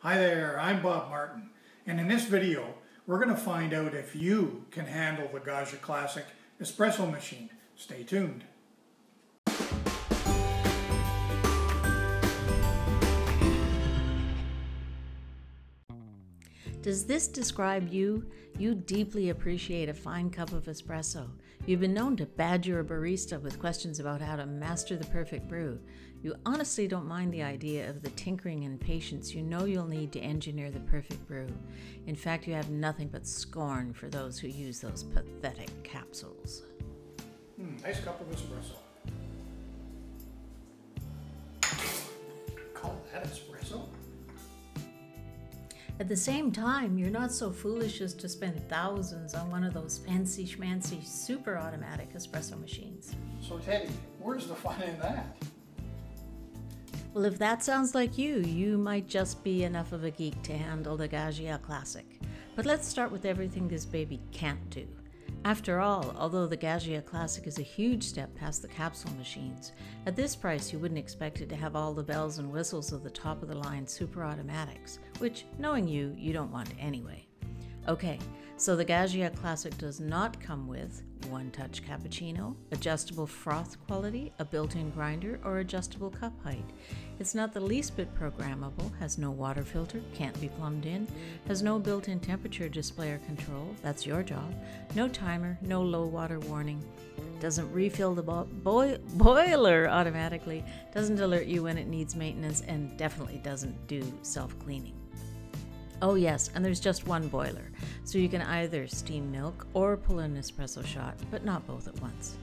Hi there, I'm Bob Martin, and in this video we're going to find out if you can handle the Gaggia Classic espresso machine. Stay tuned. Does this describe you? You deeply appreciate a fine cup of espresso. You've been known to badger a barista with questions about how to master the perfect brew. You honestly don't mind the idea of the tinkering and patience you know you'll need to engineer the perfect brew. In fact, you have nothing but scorn for those who use those pathetic capsules. Nice cup of espresso. Call that espresso? At the same time, you're not so foolish as to spend thousands on one of those fancy schmancy super automatic espresso machines. So Teddy, where's the fun in that? Well, if that sounds like you might just be enough of a geek to handle the Gaggia Classic. But let's start with everything this baby can't do. After all, although the Gaggia Classic is a huge step past the capsule machines, at this price you wouldn't expect it to have all the bells and whistles of the top-of-the-line super automatics, which, knowing you, you don't want anyway. Okay, so the Gaggia Classic does not come with one-touch cappuccino, adjustable froth quality, a built-in grinder, or adjustable cup height. It's not the least bit programmable, has no water filter, can't be plumbed in, has no built-in temperature display or control, that's your job, no timer, no low water warning, doesn't refill the boiler automatically, doesn't alert you when it needs maintenance, and definitely doesn't do self-cleaning. Oh yes, and there's just one boiler, so you can either steam milk or pull an espresso shot, but not both at once.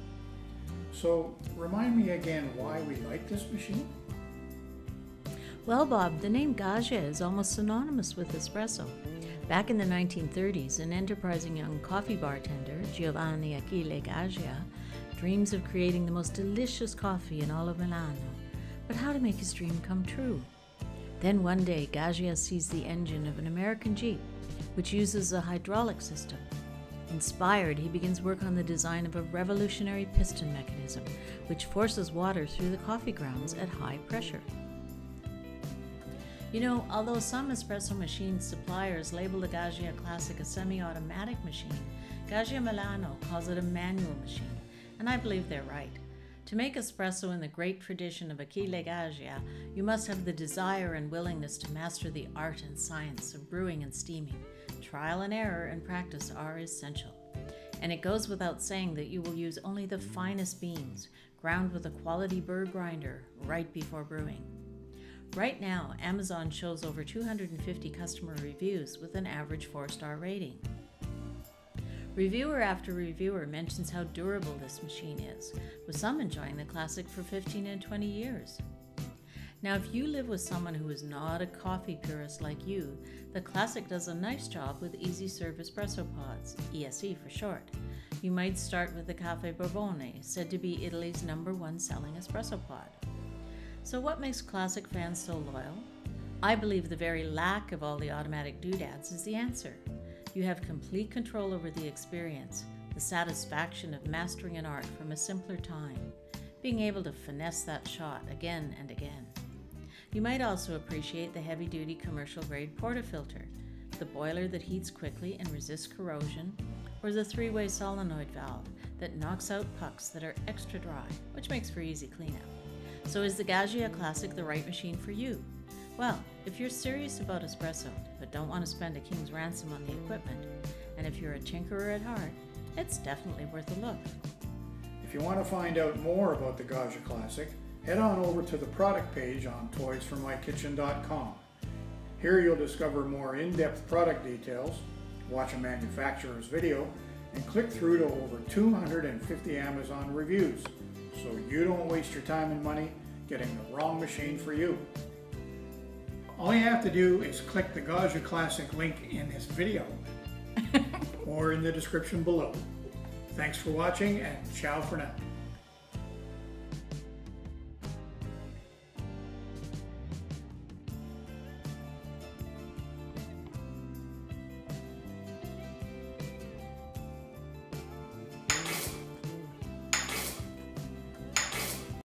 So, remind me again why we like this machine? Well, Bob, the name Gaggia is almost synonymous with espresso. Back in the 1930s, an enterprising young coffee bartender, Giovanni Achille Gaggia, dreams of creating the most delicious coffee in all of Milano. But how to make his dream come true? Then one day, Gaggia sees the engine of an American Jeep, which uses a hydraulic system. Inspired, he begins work on the design of a revolutionary piston mechanism, which forces water through the coffee grounds at high pressure. You know, although some espresso machine suppliers label the Gaggia Classic a semi-automatic machine, Gaggia Milano calls it a manual machine, and I believe they're right. To make espresso in the great tradition of Achille Gaggia, you must have the desire and willingness to master the art and science of brewing and steaming. Trial and error and practice are essential. And it goes without saying that you will use only the finest beans, ground with a quality burr grinder, right before brewing. Right now, Amazon shows over 250 customer reviews with an average 4-star rating. Reviewer after reviewer mentions how durable this machine is, with some enjoying the Classic for 15 and 20 years. Now, if you live with someone who is not a coffee purist like you, the Classic does a nice job with Easy Serve Espresso Pods, ESE for short. You might start with the Caffè Borbone, said to be Italy's #1 selling espresso pod. So what makes Classic fans so loyal? I believe the very lack of all the automatic doodads is the answer. You have complete control over the experience, the satisfaction of mastering an art from a simpler time, being able to finesse that shot again and again. You might also appreciate the heavy-duty commercial-grade portafilter, the boiler that heats quickly and resists corrosion, or the 3-way solenoid valve that knocks out pucks that are extra dry, which makes for easy cleanup. So is the Gaggia Classic the right machine for you? Well, if you're serious about espresso, but don't want to spend a king's ransom on the equipment, and if you're a tinkerer at heart, it's definitely worth a look. If you want to find out more about the Gaggia Classic, head on over to the product page on toysformykitchen.com. Here you'll discover more in-depth product details, watch a manufacturer's video, and click through to over 250 Amazon reviews, so you don't waste your time and money getting the wrong machine for you. All you have to do is click the Gaggia Classic link in this video or in the description below. Thanks for watching, and ciao for now.